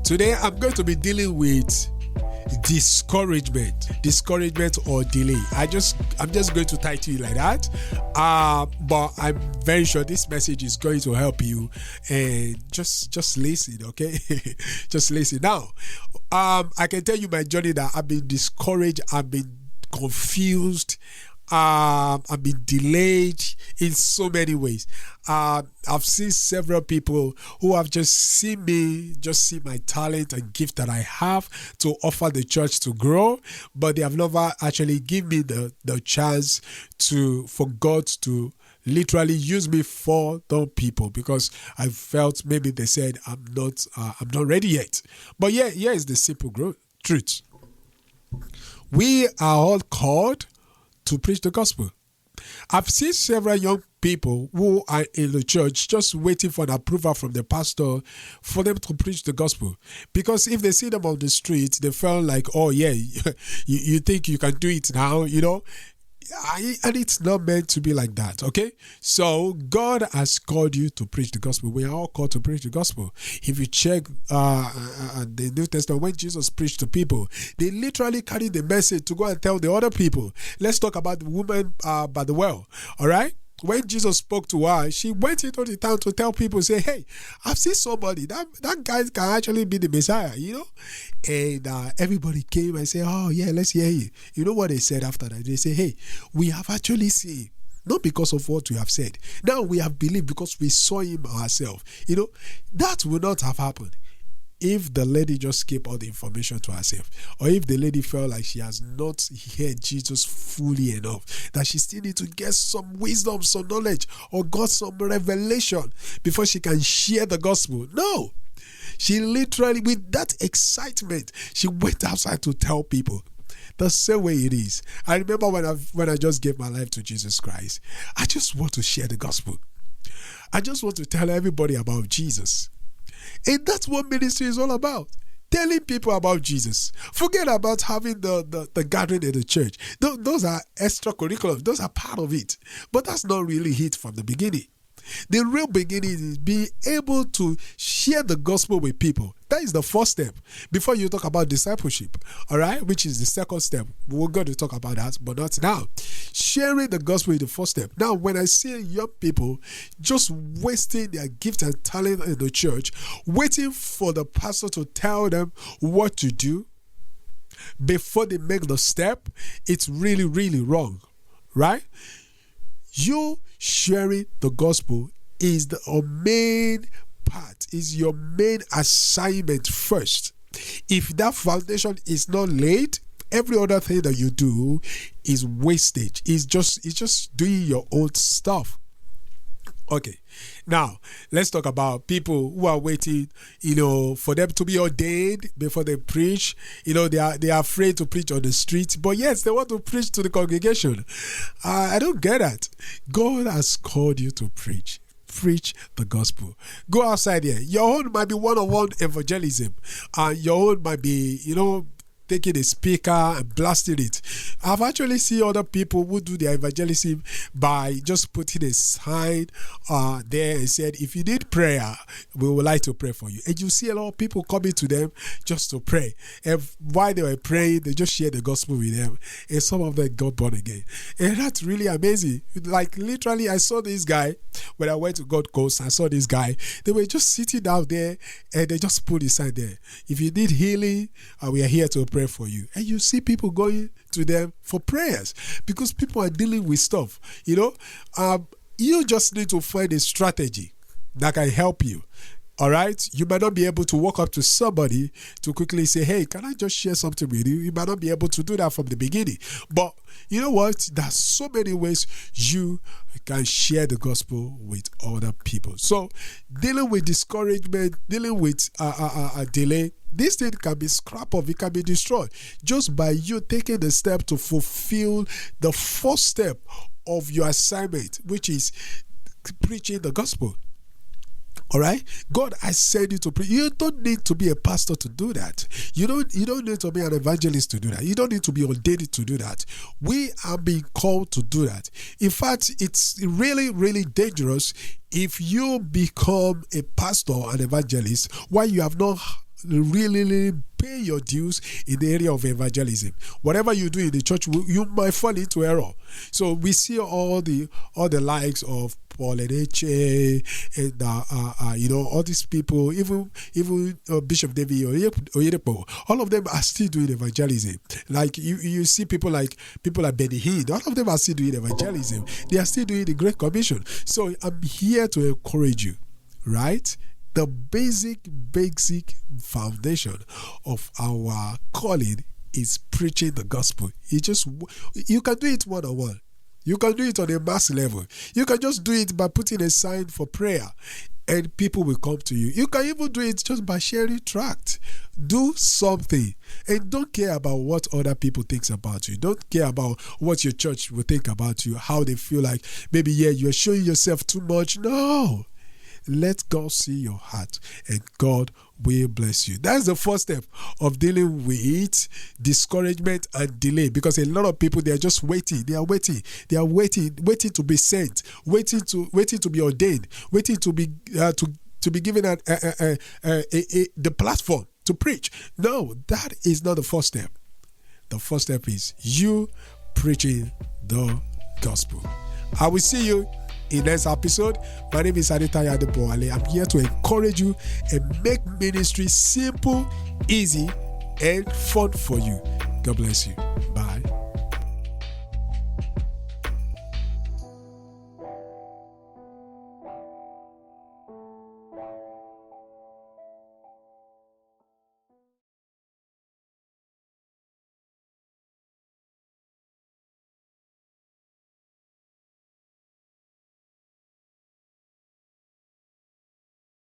Today I'm going to be dealing with discouragement or delay. I'm just going to title it like that. But I'm very sure this message is going to help you. And just listen, okay? Just listen. Now, I can tell you my journey that I've been discouraged, I've been confused, I've been delayed in so many ways. I've seen several people who have just seen my talent and gift that I have to offer the church to grow, but they have never actually given me the chance for God to literally use me for the people, because I felt maybe they said I'm not ready yet. But here is the simple truth. We are all called to preach the gospel. I've seen several young people who are in the church just waiting for an approval from the pastor for them to preach the gospel. Because if they see them on the street, they feel like, oh yeah, you think you can do it now, and it's not meant to be like that, okay? So God has called you to preach the gospel. We are all called to preach the gospel. If you check the New Testament, when Jesus preached to people, they literally carried the message to go and tell the other people. Let's talk about the woman by the well, all right? When Jesus spoke to her, she went into the town to tell people, say, hey, I've seen somebody. That guy can actually be the Messiah, And everybody came and said, oh, yeah, let's hear you. You know what they said after that? They say, hey, we have actually seen, not because of what you have said. Now we have believed because we saw him ourselves. That would not have happened if the lady just kept all the information to herself, or if the lady felt like she has not heard Jesus fully enough, that she still needs to get some wisdom, some knowledge, or got some revelation before she can share the gospel. No, she literally, with that excitement, she went outside to tell people. The same way it is. I remember when I just gave my life to Jesus Christ, I just want to share the gospel. I just want to tell everybody about Jesus. And that's what ministry is all about. Telling people about Jesus. Forget about having the gathering in the church. Those are extracurricular. Those are part of it. But that's not really it from the beginning. The real beginning is being able to share the gospel with people. That is the first step before you talk about discipleship, all right, which is the second step. We're going to talk about that, but not now. Sharing the gospel is the first step. Now, when I see young people just wasting their gift and talent in the church, waiting for the pastor to tell them what to do before they make the step, it's really, really wrong, right? You sharing the gospel is the main part, is your main assignment first. If that foundation is not laid, every other thing that you do is wastage. It's just doing your own stuff. Okay, now let's talk about people who are waiting, for them to be ordained before they preach. They are afraid to preach on the street, but yes, they want to preach to the congregation. I don't get that. God has called you to preach. Preach the gospel. Go outside here. Your own might be one-on-one evangelism. Your own might be, taking a speaker and blasting it. I've actually seen other people who do their evangelism by just putting a sign there and said, if you need prayer, we would like to pray for you. And you see a lot of people coming to them just to pray. And while they were praying, they just shared the gospel with them. And some of them got born again. And that's really amazing. Like literally, I saw this guy when I went to Gold Coast. I saw this guy. They were just sitting out there and they just put a sign there. If you need healing, we are here to pray for you. And you see people going to them for prayers because people are dealing with stuff. You just need to find a strategy that can help you. All right, you might not be able to walk up to somebody to quickly say, hey, can I just share something with you? You might not be able to do that from the beginning. But you know what? There's so many ways you can share the gospel with other people. So dealing with discouragement, dealing with a delay, this thing can be scrapped off, it can be destroyed just by you taking the step to fulfill the first step of your assignment, which is preaching the gospel. All right, God has sent you to preach. You don't need to be a pastor to do that. You don't need to be an evangelist to do that. You don't need to be ordained to do that. We are being called to do that. In fact, it's really, really dangerous if you become a pastor or an evangelist while you have not really pay your dues in the area of evangelism. Whatever you do in the church, you might fall into error. So we see all the likes of Paul and Eche, and all these people, even Bishop David Oyedepo, all of them are still doing evangelism. Like you see people like Benny Hinn, all of them are still doing evangelism. They are still doing the Great Commission. So I'm here to encourage you, right? The basic foundation of our calling is preaching the gospel. You can do it one-on-one. You can do it on a mass level. You can just do it by putting a sign for prayer and people will come to you. You can even do it just by sharing tract. Do something and don't care about what other people think about you. Don't care about what your church will think about you, how they feel like maybe, you're showing yourself too much. No. Let God see your heart and God will bless you. That's the first step of dealing with discouragement and delay, because a lot of people, they are just waiting. They are waiting to be sent, waiting to be ordained, waiting to be given the platform to preach. No, that is not the first step. The first step is you preaching the gospel. I will see you in next episode. My name is Adetaya Adeboale. I'm here to encourage you and make ministry simple, easy, and fun for you. God bless you.